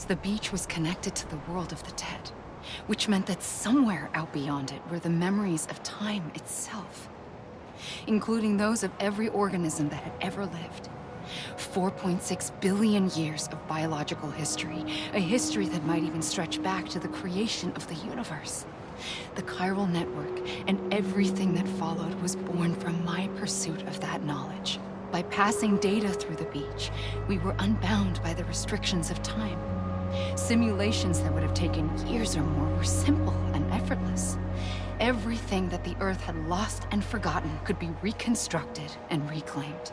The beach was connected to the world of the dead, which meant that somewhere out beyond it were the memories of time itself, including those of every organism that had ever lived. 4.6 billion years of biological history, a history that might even stretch back to the creation of the universe. The chiral network and everything that followed was born from my pursuit of that knowledge. By passing data through the beach, we were unbound by the restrictions of time. Simulations that would have taken years or more were simple and effortless. Everything that the Earth had lost and forgotten could be reconstructed and reclaimed.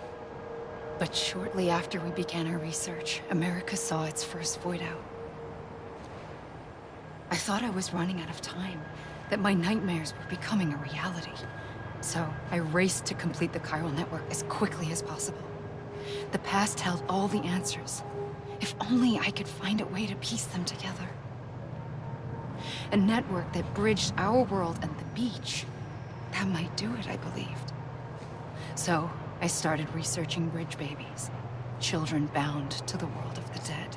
But shortly after we began our research, America saw its first void out. I thought I was running out of time, that my nightmares were becoming a reality. So I raced to complete the chiral network as quickly as possible. The past held all the answers. If only I could find a way to piece them together. A network that bridged our world and the beach. That might do it, I believed. So I started researching bridge babies, children bound to the world of the dead.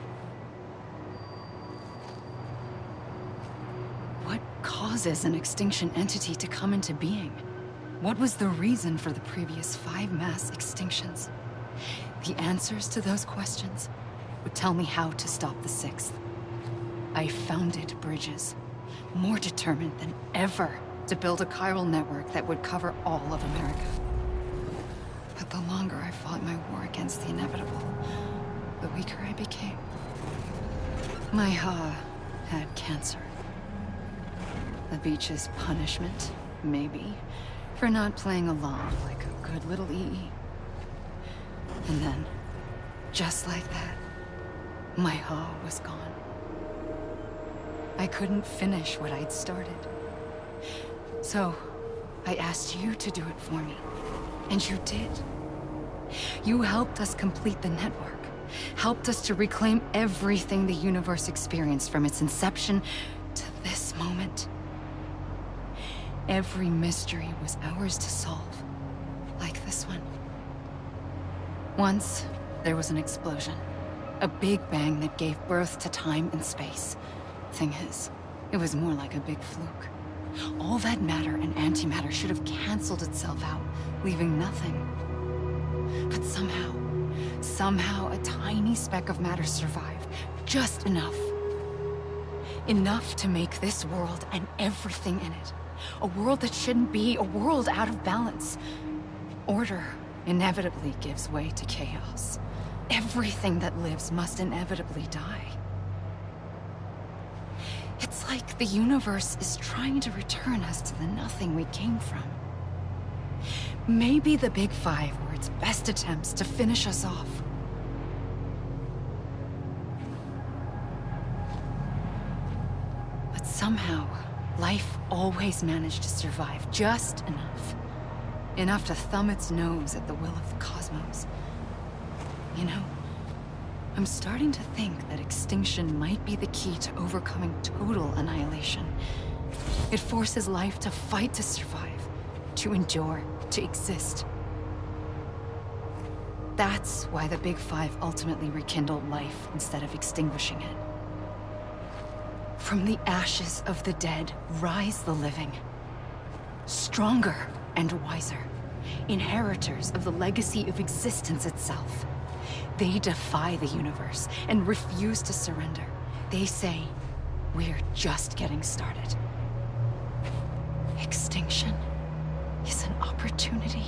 What causes an extinction entity to come into being? What was the reason for the previous 5 mass extinctions? The answers to those questions would tell me how to stop the 6th. I founded bridges, more determined than ever to build a chiral network that would cover all of America. But the longer I fought my war against the inevitable, the weaker I became. My Ha had cancer. The beach's punishment, maybe, for not playing along like a good little EE. And then, just like that, my Ha was gone. I couldn't finish what I'd started. So, I asked you to do it for me. And you did. You helped us complete the network. Helped us to reclaim everything the universe experienced from its inception to this moment. Every mystery was ours to solve. Like this one. Once, there was an explosion. A big bang that gave birth to time and space. Thing is, it was more like a big fluke. All that matter and antimatter should have canceled itself out, leaving nothing. But somehow a tiny speck of matter survived. Just enough. Enough to make this world and everything in it. A world that shouldn't be, a world out of balance. Order inevitably gives way to chaos. Everything that lives must inevitably die. It's like the universe is trying to return us to the nothing we came from. Maybe the Big Five were its best attempts to finish us off. But somehow, life always managed to survive just enough. Enough to thumb its nose at the will of the cosmos. You know, I'm starting to think that extinction might be the key to overcoming total annihilation. It forces life to fight to survive, to endure, to exist. That's why the Big Five ultimately rekindled life instead of extinguishing it. From the ashes of the dead rise the living. Stronger and wiser. Inheritors of the legacy of existence itself. They defy the universe and refuse to surrender. They say, we're just getting started. Extinction is an opportunity.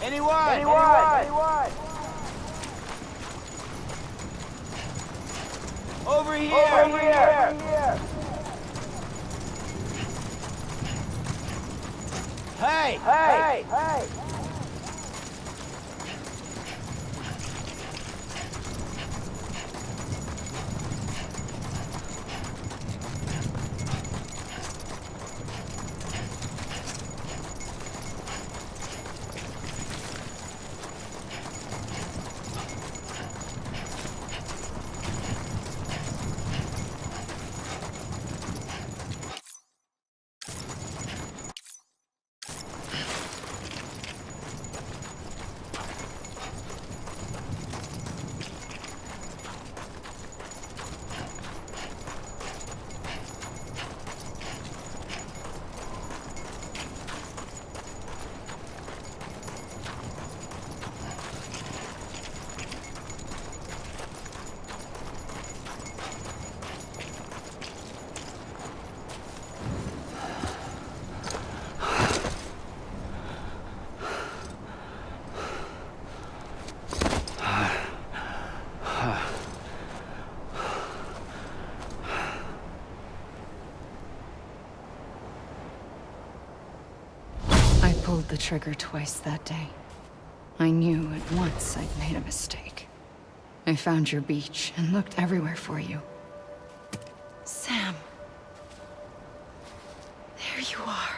Anyone? Over here! Hey! pulled the trigger twice that day. I knew at once I'd made a mistake. I found your beach and looked everywhere for you. Sam. There you are.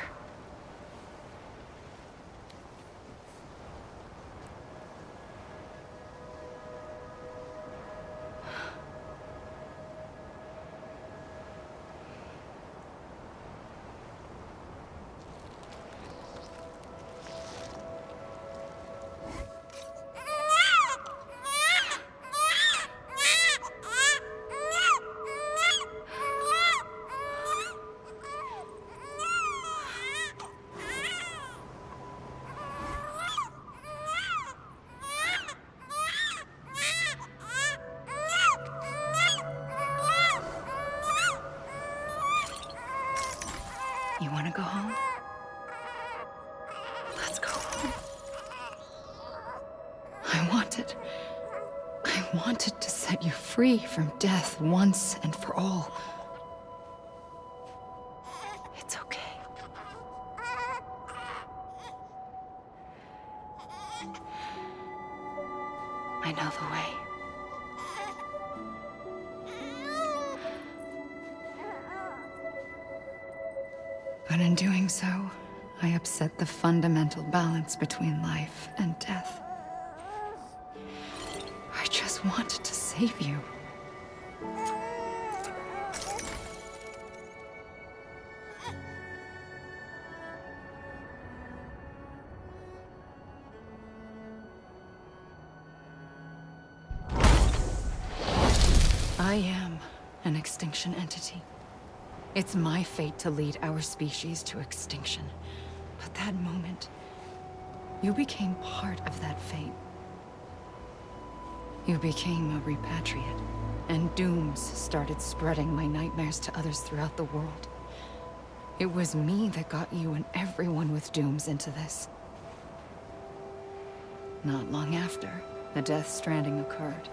You want to go home? Let's go home. I wanted to set you free from death once and for all. It's okay. I know the way. But in doing so, I upset the fundamental balance between life and death. I just wanted to save you. I am an extinction entity. It's my fate to lead our species to extinction. But that moment, you became part of that fate. You became a repatriate, and dooms started spreading my nightmares to others throughout the world. It was me that got you and everyone with dooms into this. Not long after, the death stranding occurred.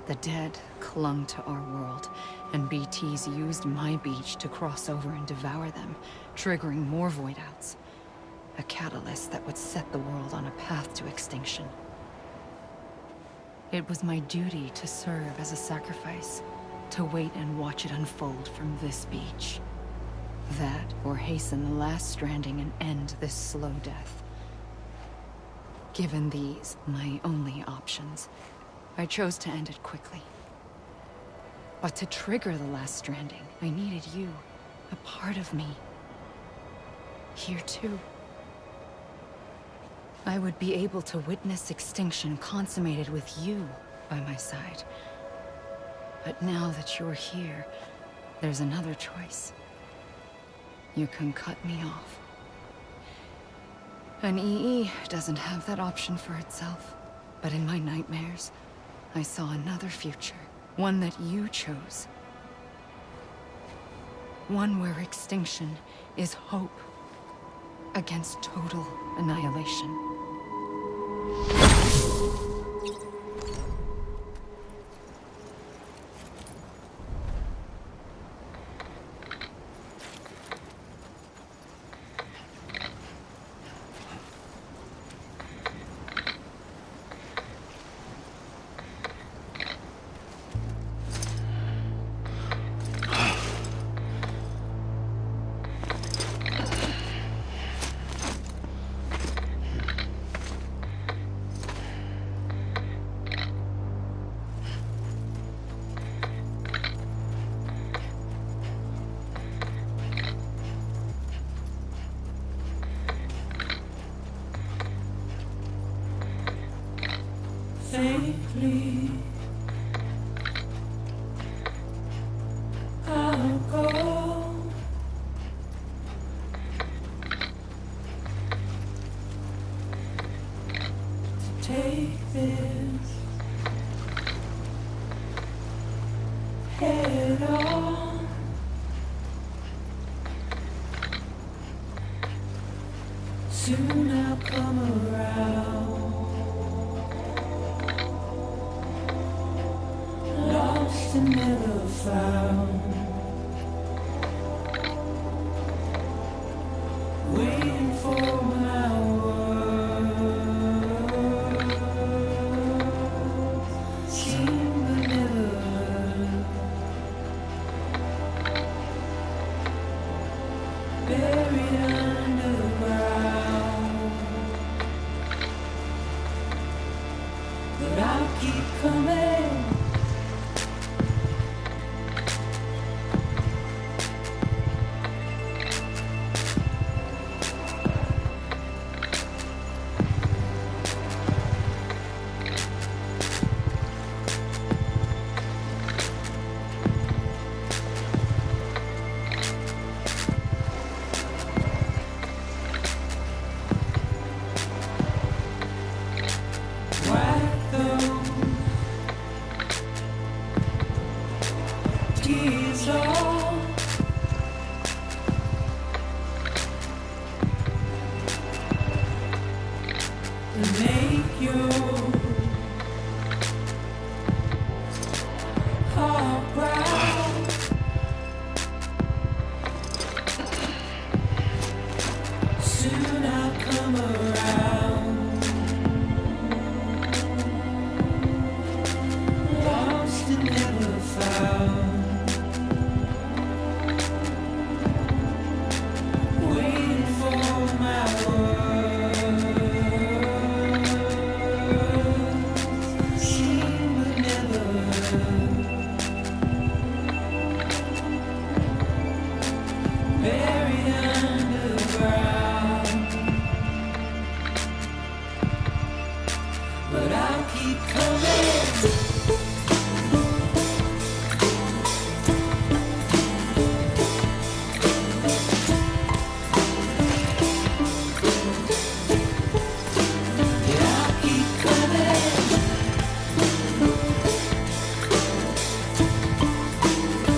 The dead clung to our world, and BTs used my beach to cross over and devour them, triggering more void outs. A catalyst that would set the world on a path to extinction. It was my duty to serve as a sacrifice, to wait and watch it unfold from this beach. That, or hasten the last stranding and end this slow death. Given these, my only options, I chose to end it quickly. But to trigger the last stranding, I needed you, a part of me. Here too. I would be able to witness extinction consummated with you by my side. But now that you're here, there's another choice. You can cut me off. An EE doesn't have that option for itself. But in my nightmares, I saw another future. One that you chose. One where extinction is hope against total annihilation. Faintly, I'll go. To take this head on. Soon I'll come around. Lost and never found. Waiting for buried underground. But I'll keep coming. Wipe those tears off. And make your heart proud. Soon I'll come around. Lost and never found. Waiting for my words. Seen but never heard. Buried underground. But I'll keep coming. Yeah, I'll keep coming. Yeah, I'll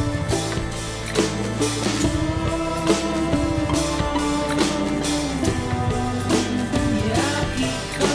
keep coming. Yeah, I'll keep coming. Yeah, I'll keep coming.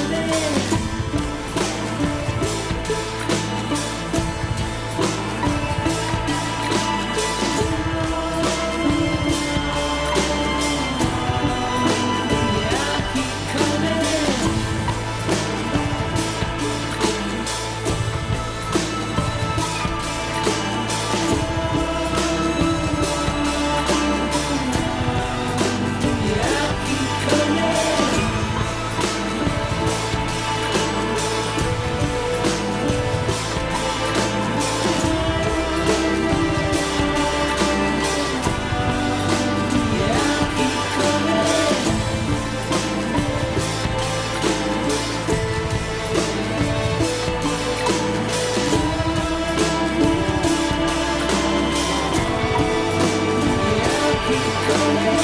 Yeah, I'll keep coming. Yeah, I'll keep coming. Yeah, I'll keep coming. Yeah, I'll keep coming.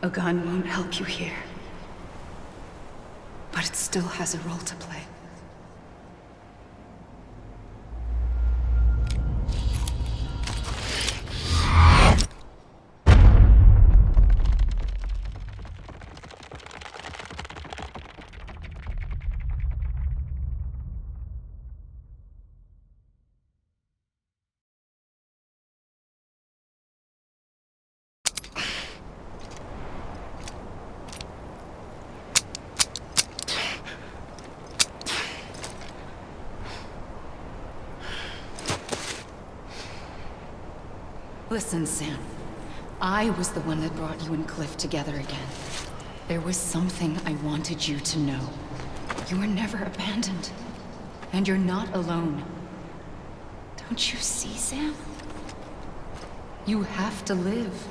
A gun won't help you here. But it still has a role to play. Listen, Sam. I was the one that brought you and Cliff together again. There was something I wanted you to know. You were never abandoned. And you're not alone. Don't you see, Sam? You have to live.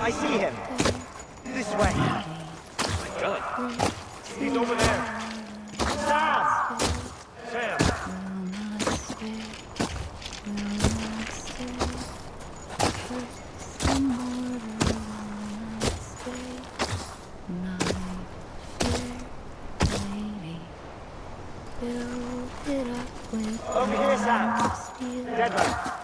I see him. This way. My God. He's over there. Sam! Sam. Over here, Sam. Dead one.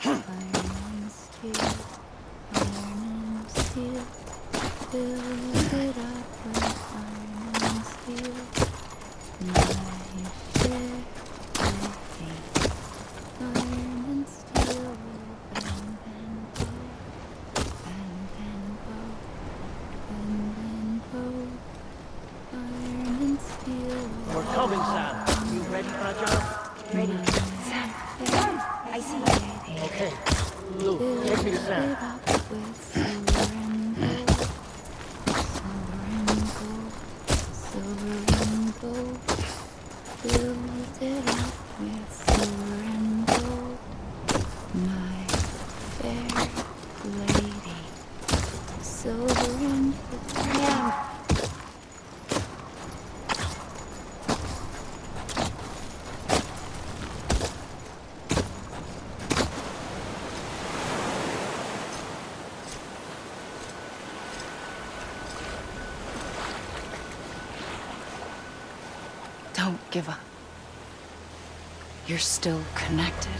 We're coming, Sam. You ready for a job? Ready. Sam. Sam. I see you. Okay. Lou, take me to Sam. Don't give up. You're still connected.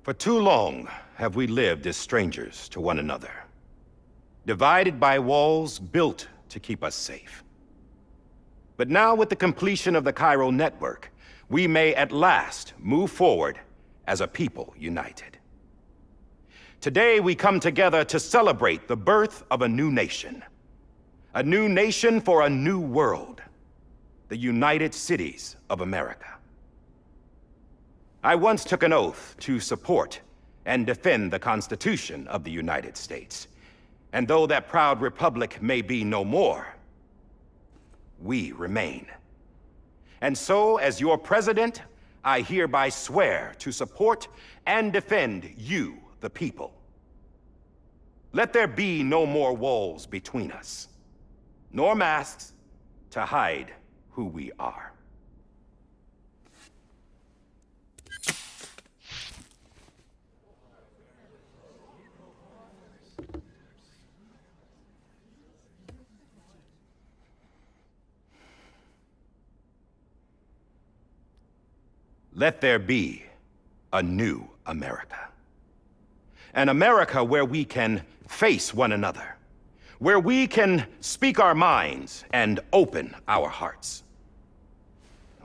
For too long have we lived as strangers to one another, divided by walls built to keep us safe. But now, with the completion of the Cairo network, we may at last move forward as a people united. Today, we come together to celebrate the birth of a new nation. A new nation for a new world. The United Cities of America. I once took an oath to support and defend the Constitution of the United States. And though that proud republic may be no more, we remain. And so, as your president, I hereby swear to support and defend you, the people. Let there be no more walls between us, nor masks to hide who we are. Let there be a new America. An America where we can face one another, where we can speak our minds and open our hearts.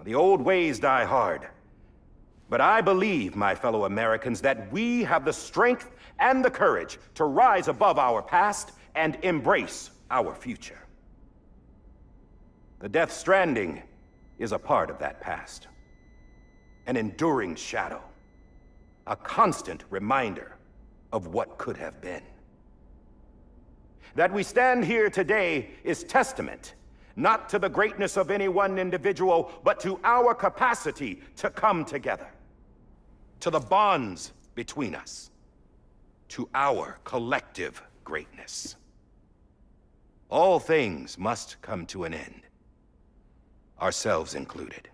The old ways die hard, but I believe, my fellow Americans, that we have the strength and the courage to rise above our past and embrace our future. The Death Stranding is a part of that past. An enduring shadow, a constant reminder of what could have been. That we stand here today is testament, not to the greatness of any one individual, but to our capacity to come together, to the bonds between us, to our collective greatness. All things must come to an end, ourselves included.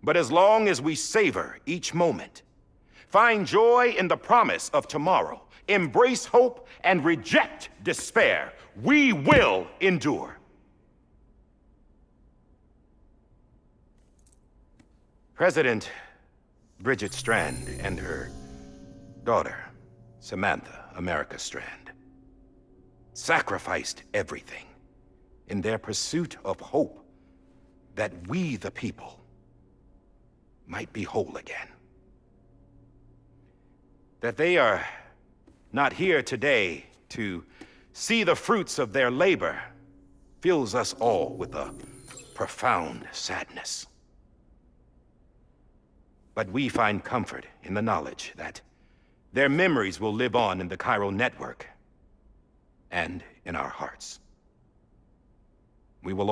But as long as we savor each moment, find joy in the promise of tomorrow, embrace hope, and reject despair, we will endure. President Bridget Strand and her daughter, Samantha America Strand, sacrificed everything in their pursuit of hope that we, the people, might be whole again. That they are not here today to see the fruits of their labor fills us all with a profound sadness. But we find comfort in the knowledge that their memories will live on in the Cairo network and in our hearts. We will